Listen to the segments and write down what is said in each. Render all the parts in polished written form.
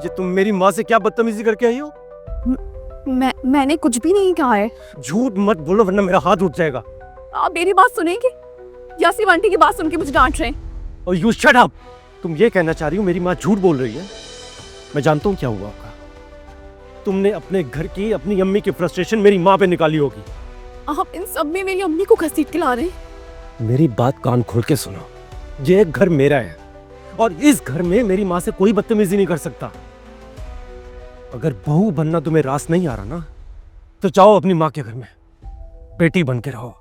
ये तुम मेरी माँ से क्या बदतमीजी करके आई हो? मैंने कुछ भी नहीं कहा है। झूठ मत बोलो वरना मेरा हाथ उठ जाएगा। आप मेरी बात सुनेंगे या सिर्फ आंटी की बात सुन के मुझे डांट रहे हैं? और यू शट अप। तुम ये कहना चाह रही हो मेरी माँ झूठ बोल रही है? मैं जानता हूँ क्या हुआ आपका। तुमने अपने घर की अपनी अम्मी की फ्रस्ट्रेशन मेरी माँ पे निकाली होगी। आप इन सब में मेरी अम्मी को घसीट के ला रहे हैं। मेरी बात कान खोल के सुनो, ये घर मेरा है और इस घर में मेरी माँ से कोई बदतमीजी नहीं कर सकता। अगर बहू बनना तुम्हें रास नहीं आ रहा ना, तो जाओ अपनी माँ के घर में बेटी बन के रहो।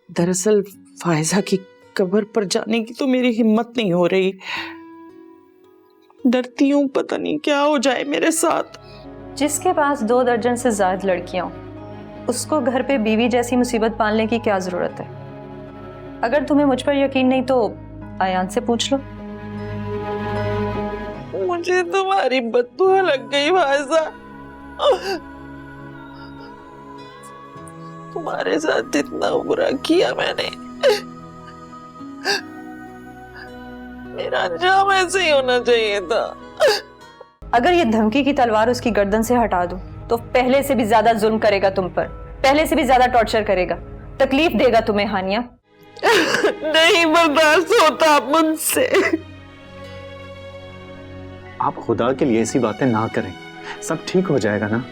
दरअसल फायजा की कब्र पर जाने की तो मेरी हिम्मत नहीं हो रही। डरती हूँ पता नहीं क्या हो जाए मेरे साथ। जिसके पास 2 दर्जन से ज्यादा लड़कियां उसको घर पे बीवी जैसी मुसीबत पालने की क्या जरूरत है? अगर तुम्हें मुझ पर यकीन नहीं तो आयान से पूछ लो। मुझे तुम्हारी बददुआ लग गई फायजा। तुम्हारे साथ इतना बुरा किया मैंने। मेरा अंजाम ऐसे ही होना चाहिए था। अगर ये धमकी की तलवार उसकी गर्दन से हटा दूं तो पहले से भी ज्यादा जुल्म करेगा तुम पर, पहले से भी ज्यादा टॉर्चर करेगा, तकलीफ देगा तुम्हें हानिया। नहीं बर्दाश्त होता मुझसे। आप खुदा के लिए ऐसी बातें ना करें, सब ठीक हो जाएगा ना।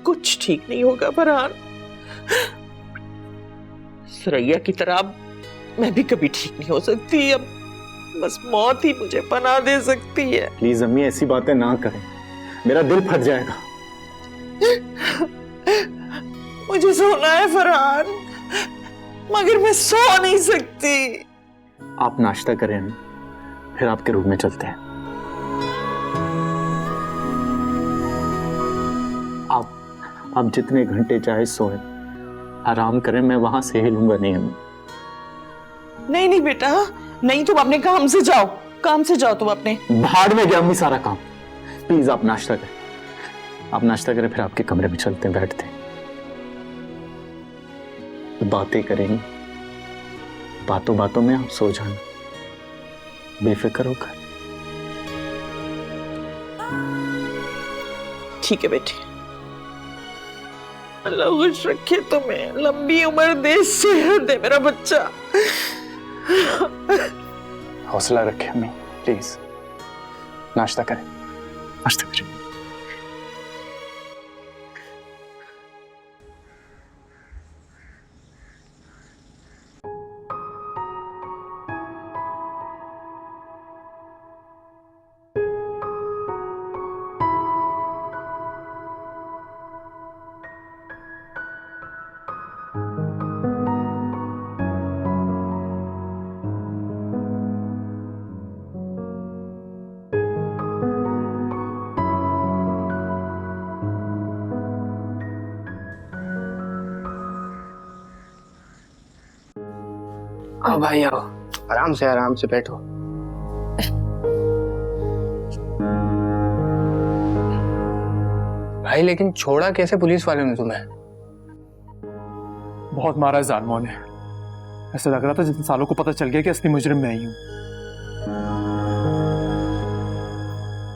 कुछ ठीक नहीं होगा फरहान। सुरैया की तरह मैं भी कभी ठीक नहीं हो सकती। अब बस मौत ही मुझे पनाह दे सकती है। प्लीज अम्मी ऐसी बातें ना करें, मेरा दिल फट जाएगा। मुझे सोना है फरहान, मगर मैं सो नहीं सकती। आप नाश्ता करें, फिर आपके रूम में चलते हैं। आप जितने घंटे चाहे सोए, आराम करें, मैं वहां से हिलूंगा नहीं। नहीं नहीं बेटा, नहीं, तुम अपने काम से जाओ, काम से जाओ तुम अपने। भाड़ में गया अम्मी सारा काम। प्लीज आप नाश्ता करें, आप नाश्ता करें, फिर आपके कमरे में चलते हैं, बैठते हैं, बातें करेंगे। बातों बातों में आप सो जाना बेफिक्र होकर। ठीक है बेटी, अल्लाह खुश रखे तुम्हें, लंबी उम्र दे, सेहत दे मेरा बच्चा। हौसला रखें अम्मी, प्लीज नाश्ता करें, नाश्ता करें। आओ भाई आओ, आराम से बैठो। भाई लेकिन छोड़ा कैसे पुलिस वालों ने तुम्हें? बहुत मारा है जालिमों ने। ऐसा लग रहा था जितने सालों को पता चल गया कि असली मुजरिम मैं ही हूं।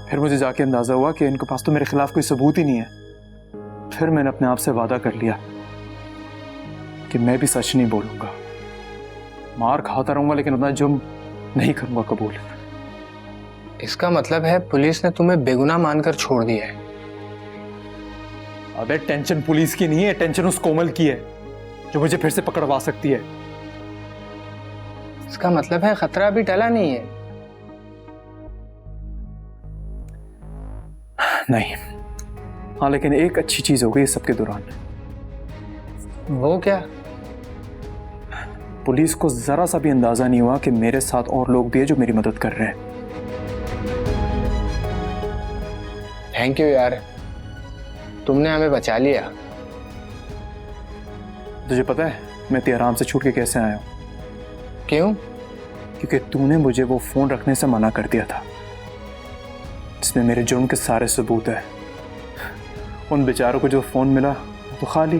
फिर मुझे जाके अंदाजा हुआ कि इनके पास तो मेरे खिलाफ कोई सबूत ही नहीं है। फिर मैंने अपने आप से वादा कर लिया कि मैं भी सच नहीं बोलूंगा, मार खाता रहूंगा, लेकिन उतना जुर्म नहीं करूंगा कबूल। इसका मतलब है पुलिस ने तुम्हें बेगुनाह मानकर छोड़ दिया है। अबे टेंशन पुलिस की नहीं है, टेंशन उस कोमल की है जो मुझे फिर से पकड़वा सकती है। इसका मतलब है खतरा अभी टला नहीं है। नहीं, हाँ लेकिन एक अच्छी चीज हो गई इस सबके दौरान। वो क्या? पुलिस को जरा सा भी अंदाजा नहीं हुआ कि मेरे साथ और लोग भी हैं जो मेरी मदद कर रहे हैं। थैंक यू यार, तुमने हमें बचा लिया। तुझे पता है मैं तेहरान से छूट के कैसे आया हूँ? क्यों? क्योंकि तूने मुझे वो फोन रखने से मना कर दिया था जिसमें मेरे जुर्म के सारे सबूत है। उन बेचारों को जो फोन मिला तो खाली।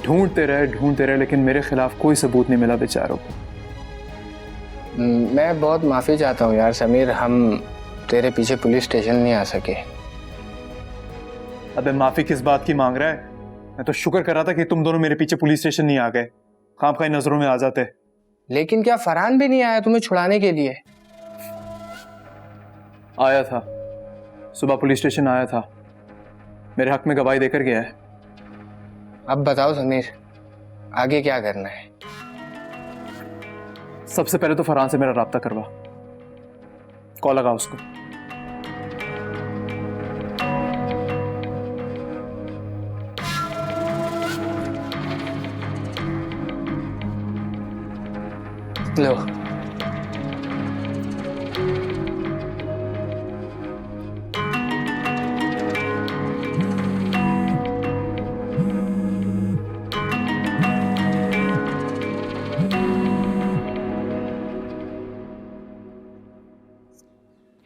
ढूंढते रहे लेकिन मेरे खिलाफ कोई सबूत नहीं मिला बेचारों को। मैं बहुत माफी चाहता हूँ यार समीर, हम तेरे पीछे पुलिस स्टेशन नहीं आ सके। अबे माफी किस बात की मांग रहा है? मैं तो शुक्र कर रहा था कि तुम दोनों मेरे पीछे पुलिस स्टेशन नहीं आ गए, खामखाई नजरों में आ जाते। लेकिन क्या फरहान भी नहीं आया तुम्हें छुड़ाने के लिए? आया था, सुबह पुलिस स्टेशन आया था, मेरे हक में गवाही देकर गया है। अब बताओ समीर, आगे क्या करना है? सबसे पहले तो फरहान से मेरा राब्ता करवा, कॉल लगा उसको। लो।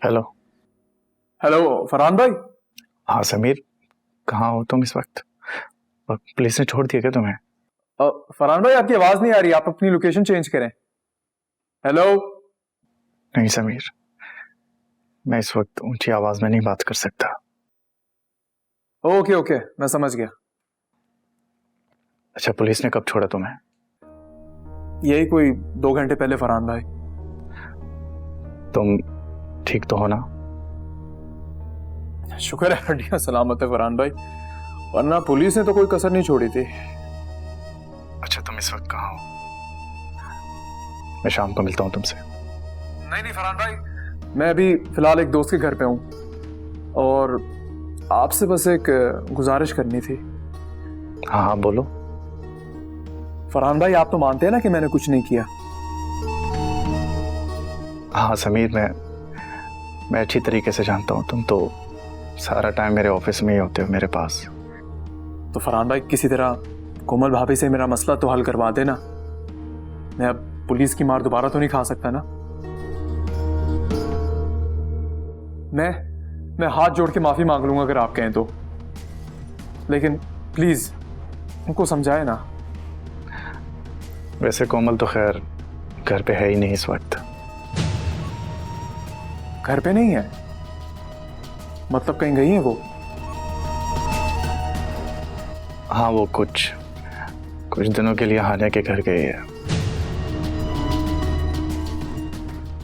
हेलो। हेलो फरहान भाई। हाँ समीर, कहाँ हो तुम इस वक्त? और पुलिस ने छोड़ दिया क्या तुम्हें? फरहान भाई आपकी आवाज नहीं आ रही, आप अपनी लोकेशन चेंज करें। हेलो। नहीं समीर, मैं इस वक्त ऊंची आवाज में नहीं बात कर सकता। ओके ओके, मैं समझ गया। अच्छा, पुलिस ने कब छोड़ा तुम्हें? यही कोई 2 घंटे पहले फरहान भाई। तुम ठीक तो हो ना? शुक्र है हड्डियां सलामत है फरहान भाई, वरना पुलिस ने तो कोई कसर नहीं छोड़ी थी। अच्छा, तुम इस वक्त कहाँ हो? मैं शाम को मिलता हूँ तुमसे। नहीं फरहान भाई, मैं अभी फिलहाल एक दोस्त के घर पे हूँ और आपसे बस एक गुजारिश करनी थी। हाँ हाँ बोलो। फरहान भाई आप तो मानते हैं ना कि मैंने कुछ नहीं किया? हाँ समीर, मैं अच्छी तरीके से जानता हूँ, तुम तो सारा टाइम मेरे ऑफिस में ही होते हो, मेरे पास। तो फरहान भाई किसी तरह कोमल भाभी से मेरा मसला तो हल करवा देना। मैं अब पुलिस की मार दोबारा तो नहीं खा सकता ना। मैं हाथ जोड़ के माफी मांग लूंगा अगर आप कहें तो, लेकिन प्लीज उनको समझाए ना। वैसे कोमल तो खैर घर पे है ही नहीं इस वक्त। घर पे नहीं है? मतलब कहीं गई है वो? हाँ, वो कुछ दिनों के लिए हानिया के घर गई है।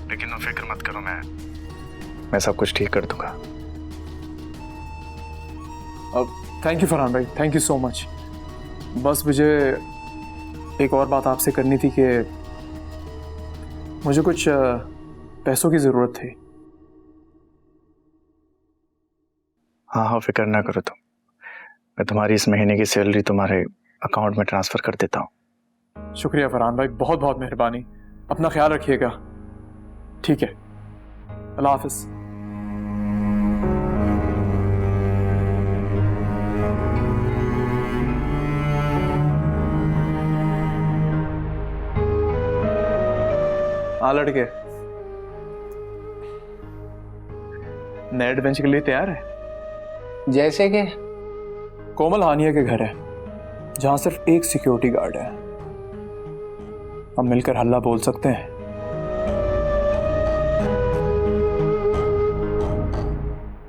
लेकिन तुम फिक्र मत करो, मैं सब कुछ ठीक कर दूंगा। अब थैंक यू फरहान भाई, थैंक यू सो मच। बस मुझे एक और बात आपसे करनी थी कि मुझे कुछ पैसों की ज़रूरत थी। हाँ, फिक्र ना करो तुम, मैं तुम्हारी इस महीने की सैलरी तुम्हारे अकाउंट में ट्रांसफर कर देता हूँ। शुक्रिया फरहान भाई, बहुत बहुत मेहरबानी। अपना ख्याल रखिएगा। ठीक है, अल्लाह हाफिज। हाँ लड़के, नए एडवेंचर के लिए तैयार है? जैसे कि कोमल हानिया के घर है जहां सिर्फ एक सिक्योरिटी गार्ड है। हम मिलकर हल्ला बोल सकते हैं।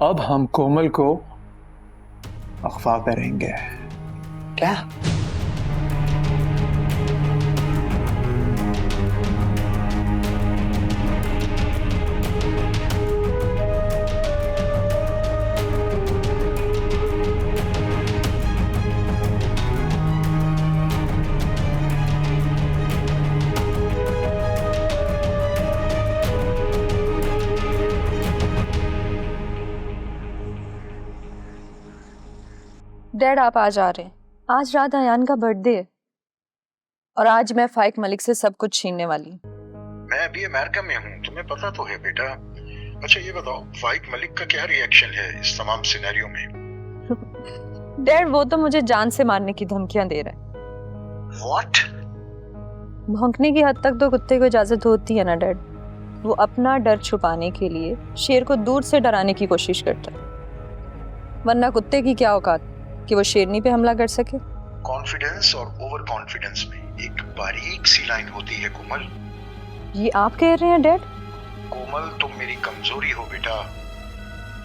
अब हम कोमल को अगवा करेंगे। क्या? डैड आप आज आ रहे हैं? आज रात अयान का बर्थडे है और आज मैं फाइक मलिक से सब कुछ छीनने वाली हूँ। मैं अभी अमेरिका में हूँ, तुम्हें पता तो है बेटा। अच्छा ये बताओ, फाइक मलिक का क्या रिएक्शन है इस तमाम सिनेरियो में? डैड वो तो मुझे जान से मारने की धमकियां दे रहा है। व्हाट? भौंकने की हद तक तो कुत्ते को इजाजत होती है ना डैड। वो अपना डर छुपाने के लिए शेर को दूर से डराने की कोशिश करता है, वरना कुत्ते की क्या औकात कि वो शेरनी पे हमला कर सके। कॉन्फिडेंस और ओवर कॉन्फिडेंस में एक बारीक सी लाइन होती है कोमल। ये आप कह रहे हैं डैड? कोमल तुम मेरी कमजोरी हो बेटा।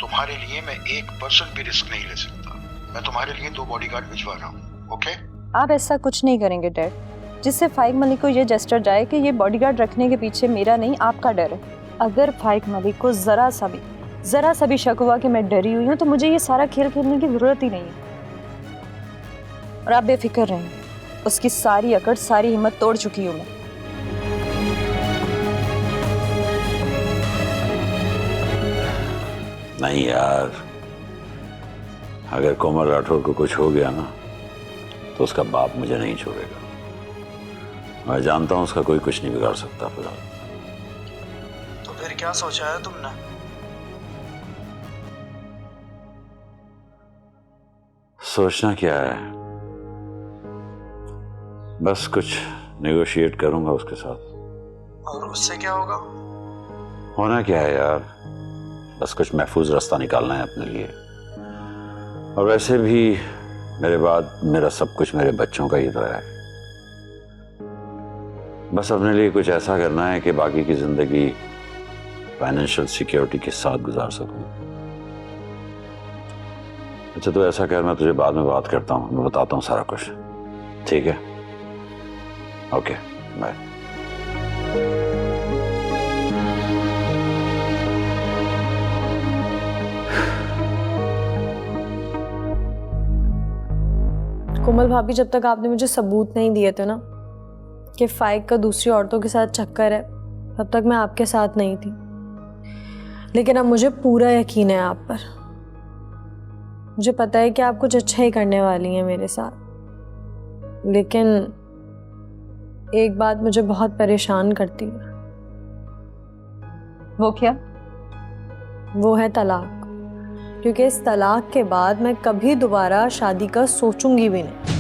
तुम्हारे लिए मैं 1% भी रिस्क नहीं ले सकता। मैं तुम्हारे लिए 2 बॉडीगार्ड भिजवा रहा हूँ, ओके? आप ऐसा कुछ नहीं करेंगे डैड जिससे फाइक मलिक को ये जेस्चर जाए कि ये बॉडीगार्ड रखने के पीछे मेरा नहीं आपका डर है। अगर फाइक मलिक को जरा सा भी शक हुआ कि मैं डरी हुई हूँ तो मुझे ये सारा खेल खेलने की जरूरत ही नहीं है। और आप बेफिक्र रहें, उसकी सारी अकड़ सारी हिम्मत तोड़ चुकी हूँ मैं। नहीं यार, अगर कोमल राठौर को कुछ हो गया ना तो उसका बाप मुझे नहीं छोड़ेगा। मैं जानता हूं उसका कोई कुछ नहीं बिगाड़ सकता। फिलहाल तो फिर क्या सोचा है तुमने? सोचना क्या है, बस कुछ नेगोशिएट करूंगा उसके साथ। और उससे क्या होगा? होना क्या है यार, बस कुछ महफूज रास्ता निकालना है अपने लिए। और वैसे भी मेरे बाद मेरा सब कुछ मेरे बच्चों का ही तो है। बस अपने लिए कुछ ऐसा करना है कि बाकी की जिंदगी फाइनेंशियल सिक्योरिटी के साथ गुजार सकूं। अच्छा तो ऐसा कर, मैं तुझे बाद में बात करता हूं, मैं बताता हूं सारा कुछ, ठीक है? Okay bye. कोमल भाभी, जब तक आपने मुझे सबूत नहीं दिए थे ना कि फाइक का दूसरी औरतों के साथ चक्कर है, तब तक मैं आपके साथ नहीं थी। लेकिन अब मुझे पूरा यकीन है आप पर। मुझे पता है कि आप कुछ अच्छा ही करने वाली हैं मेरे साथ। लेकिन एक बात मुझे बहुत परेशान करती है। वो क्या? वो है तलाक। क्योंकि इस तलाक के बाद मैं कभी दोबारा शादी का सोचूंगी भी नहीं।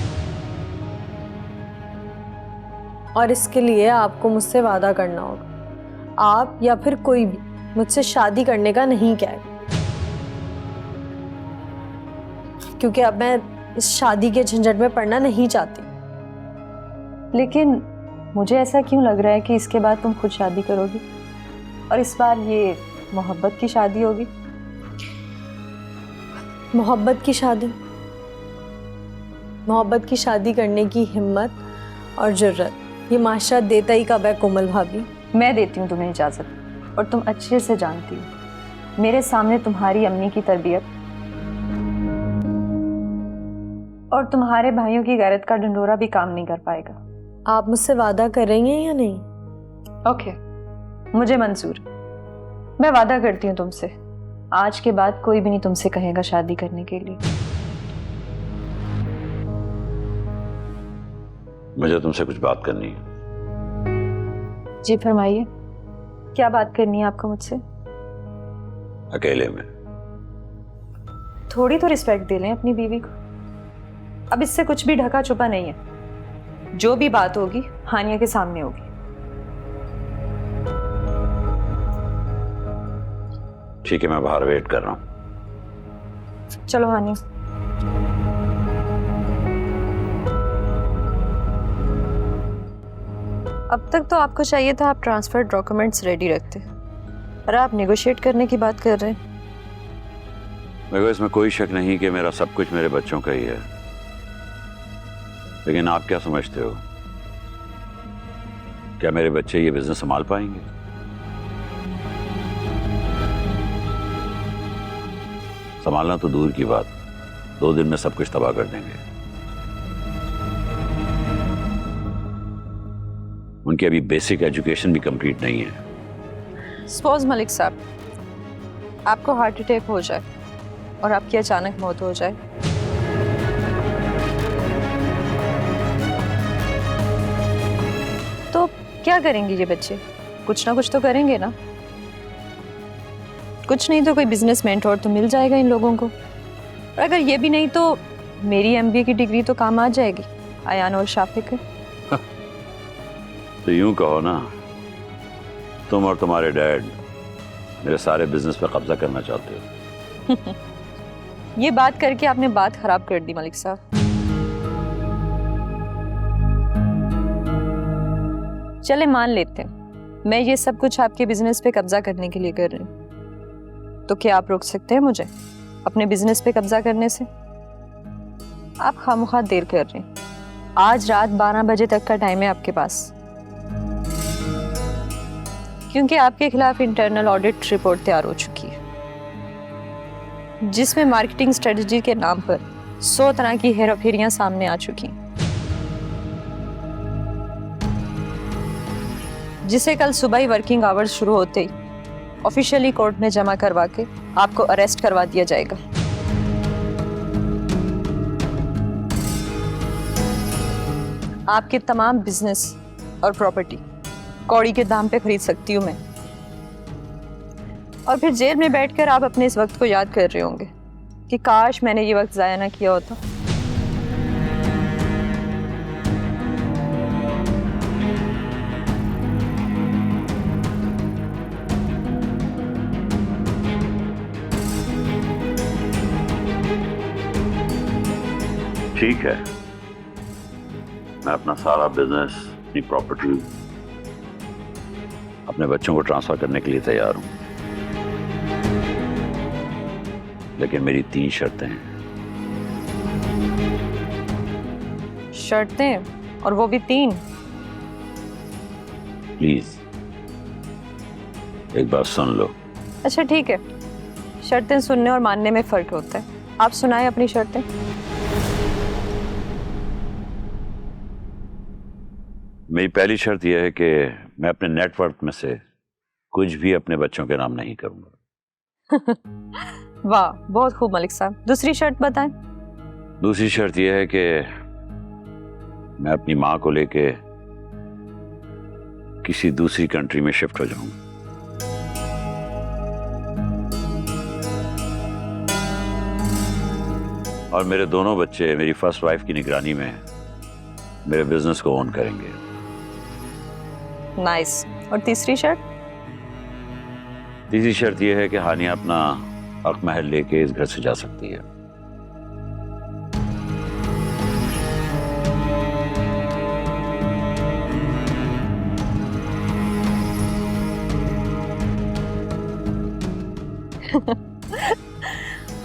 और इसके लिए आपको मुझसे वादा करना होगा। आप या फिर कोई भी मुझसे शादी करने का नहीं कहेगा, क्योंकि अब मैं इस शादी के झंझट में पड़ना नहीं चाहती। लेकिन मुझे ऐसा क्यों लग रहा है कि इसके बाद तुम खुद शादी करोगी और इस बार ये मोहब्बत की शादी होगी। मोहब्बत की शादी? मोहब्बत की शादी करने की हिम्मत और जुर्रत ये माशरा देता ही कब है कोमल भाभी? मैं देती हूँ तुम्हें इजाजत, और तुम अच्छे से जानती हो मेरे सामने तुम्हारी अम्मी की तरबियत और तुम्हारे भाइयों की गैरत का ढंढोरा भी काम नहीं कर पाएगा। आप मुझसे वादा कर रही हैं या नहीं? ओके, मुझे मंजूर। मैं वादा करती हूँ तुमसे, आज के बाद कोई भी नहीं तुमसे कहेगा शादी करने के लिए। मुझे तुमसे कुछ बात करनी है। जी फरमाइए, क्या बात करनी है आपको मुझसे? अकेले में। थोड़ी तो रिस्पेक्ट दे लें अपनी बीवी को। अब इससे कुछ भी ढका छुपा नहीं है, जो भी बात होगी हानिया के सामने होगी। ठीक है, मैं बाहर वेट कर रहा हूँ। चलो हानिया। अब तक तो आपको चाहिए था आप ट्रांसफर डॉक्यूमेंट्स रेडी रखते, और आप नेगोशिएट करने की बात कर रहे हैं। मेरे को इसमें कोई शक नहीं कि मेरा सब कुछ मेरे बच्चों का ही है, लेकिन आप क्या समझते हो, क्या मेरे बच्चे ये बिजनेस संभाल पाएंगे? संभालना तो दूर की बात, 2 दिन में सब कुछ तबाह कर देंगे। उनकी अभी बेसिक एजुकेशन भी कंप्लीट नहीं है। सपोज मलिक साहब आपको हार्ट अटैक हो जाए और आपकी अचानक मौत हो जाए, तो क्या करेंगे ये बच्चे? कुछ ना कुछ तो करेंगे ना। कुछ नहीं तो कोई बिजनेस मेंटोर तो मिल जाएगा इन लोगों को, और अगर ये भी नहीं तो मेरी एमबीए की डिग्री तो काम आ जाएगी अयान और शाफिक के। तो यूं कहो ना, तुम और तुम्हारे डैड मेरे सारे बिजनेस पे कब्जा करना चाहते हो। ये बात करके आपने बात खराब कर दी मलिक साहब। चले मान लेते हैं मैं ये सब कुछ आपके बिजनेस पे कब्जा करने के लिए कर रही हूँ, तो क्या आप रोक सकते हैं मुझे अपने बिजनेस पे कब्जा करने से? आप खामखा देर कर रहे हैं। आज रात 12 बजे तक का टाइम है आपके पास, क्योंकि आपके खिलाफ इंटरनल ऑडिट रिपोर्ट तैयार हो चुकी है, जिसमें मार्केटिंग स्ट्रेटजी के नाम पर 100 तरह की हेराफेरियां सामने आ चुकी हैं, जिसे कल सुबह ही वर्किंग आवर्स शुरू होते ही ऑफिशियली कोर्ट में जमा करवा के आपको अरेस्ट करवा दिया जाएगा। आपके तमाम बिजनेस और प्रॉपर्टी कौड़ी के दाम पे खरीद सकती हूँ मैं, और फिर जेल में बैठकर आप अपने इस वक्त को याद कर रहे होंगे कि काश मैंने ये वक्त जाया ना किया होता। ठीक है, मैं अपना सारा बिजनेस, अपनी प्रॉपर्टी अपने बच्चों को ट्रांसफर करने के लिए तैयार हूं, लेकिन मेरी 3 शर्तें हैं। शर्तें? और वो भी 3? प्लीज एक बार सुन लो। अच्छा ठीक है, शर्तें सुनने और मानने में फर्क होता है। आप सुनाएं अपनी शर्तें। मेरी पहली शर्त यह है कि मैं अपने नेटवर्क में से कुछ भी अपने बच्चों के नाम नहीं करूंगा। वाह, बहुत खूब मलिक साहब। दूसरी शर्त बताएं। दूसरी शर्त यह है कि मैं अपनी माँ को लेके किसी दूसरी कंट्री में शिफ्ट हो जाऊंगा। और मेरे दोनों बच्चे मेरी फर्स्ट वाइफ की निगरानी में मेरे बिजनेस को ओन करेंगे। नाइस। और तीसरी शर्त? तीसरी शर्त यह है कि हानिया अपना हक महल लेके इस घर से जा सकती है।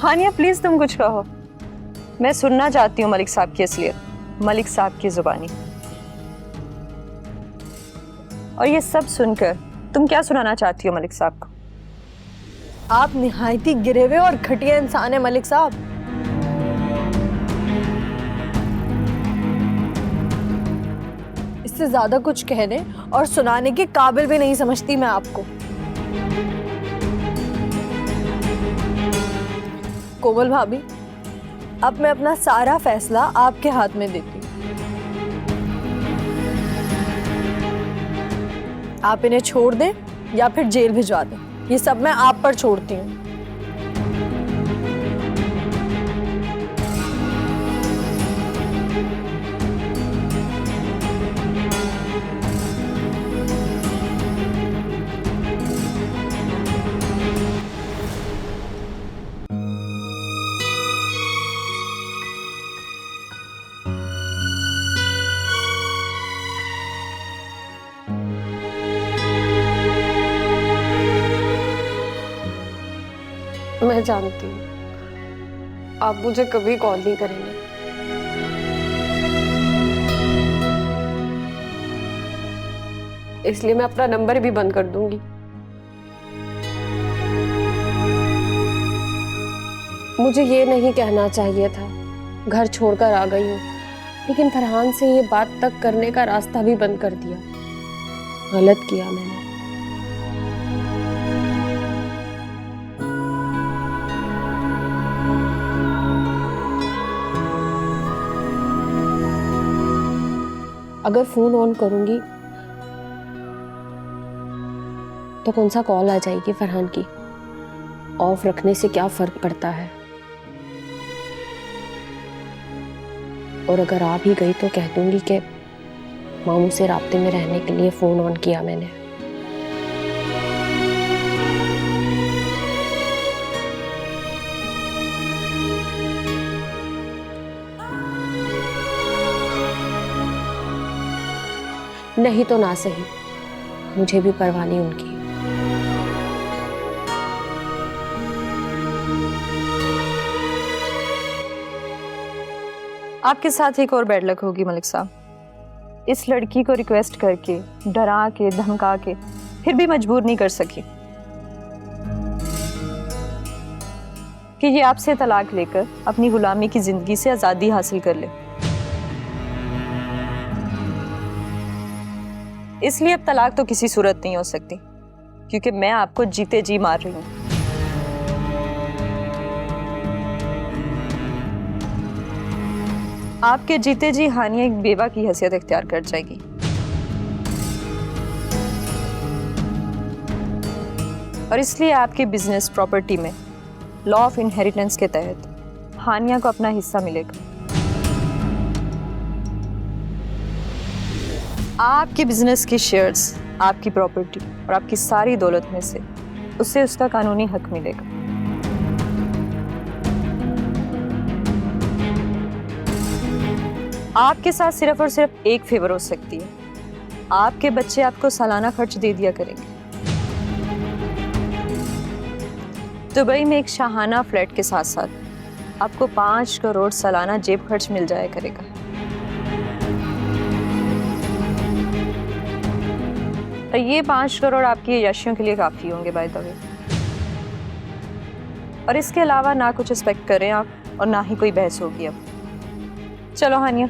हानिया प्लीज तुम कुछ कहो, मैं सुनना चाहती हूँ मलिक साहब की असलियत, मलिक साहब की जुबानी। और ये सब सुनकर तुम क्या सुनाना चाहती हो मलिक साहब को? आप निहायती गिरे हुए और घटिया इंसान है मलिक साहब। इससे ज्यादा कुछ कहने और सुनाने के काबिल भी नहीं समझती मैं आपको। कोमल भाभी, अब मैं अपना सारा फैसला आपके हाथ में देती हूँ। आप इन्हें छोड़ दें या फिर जेल भिजवा दें, ये सब मैं आप पर छोड़ती हूँ। मैं जानती हूँ आप मुझे कभी कॉल नहीं करेंगे, इसलिए मैं अपना नंबर भी बंद कर दूंगी। मुझे ये नहीं कहना चाहिए था, घर छोड़कर आ गई हूँ, लेकिन फरहान से ये बात तक करने का रास्ता भी बंद कर दिया। गलत किया मैंने। अगर फोन ऑन करूंगी तो कौन सा कॉल आ जाएगी फरहान की, ऑफ रखने से क्या फर्क पड़ता है। और अगर आ भी गई तो कह दूंगी कि मामू से राब्ते में रहने के लिए फोन ऑन किया मैंने। नहीं तो ना सही, मुझे भी परवाह नहीं उनकी। आपके साथ एक और बैड लक होगी मलिक साहब। इस लड़की को रिक्वेस्ट करके, डरा के, धमका के फिर भी मजबूर नहीं कर सकी कि ये आपसे तलाक लेकर अपनी गुलामी की जिंदगी से आजादी हासिल कर ले। इसलिए अब तलाक तो किसी सूरत नहीं हो सकती, क्योंकि मैं आपको जीते जी मार रही हूं। आपके जीते जी हानिया एक बेवा की हैसियत इख्तियार कर जाएगी। और इसलिए आपके बिजनेस प्रॉपर्टी में लॉ ऑफ इनहेरिटेंस के तहत हानिया को अपना हिस्सा मिलेगा। आपके बिजनेस के शेयर्स, आपकी प्रॉपर्टी और आपकी सारी दौलत में से उसे उसका कानूनी हक मिलेगा। आपके साथ सिर्फ और सिर्फ एक फेवर हो सकती है, आपके बच्चे आपको सालाना खर्च दे दिया करेंगे। दुबई में एक शाहाना फ्लैट के साथ साथ आपको 5 करोड़ सालाना जेब खर्च मिल जाया करेगा। और ये 5 करोड़ आपकी यशियों के लिए काफ़ी होंगे बाय द वे। और इसके अलावा ना कुछ एक्सपेक्ट करें आप और ना ही कोई बहस होगी अब। चलो हानिया,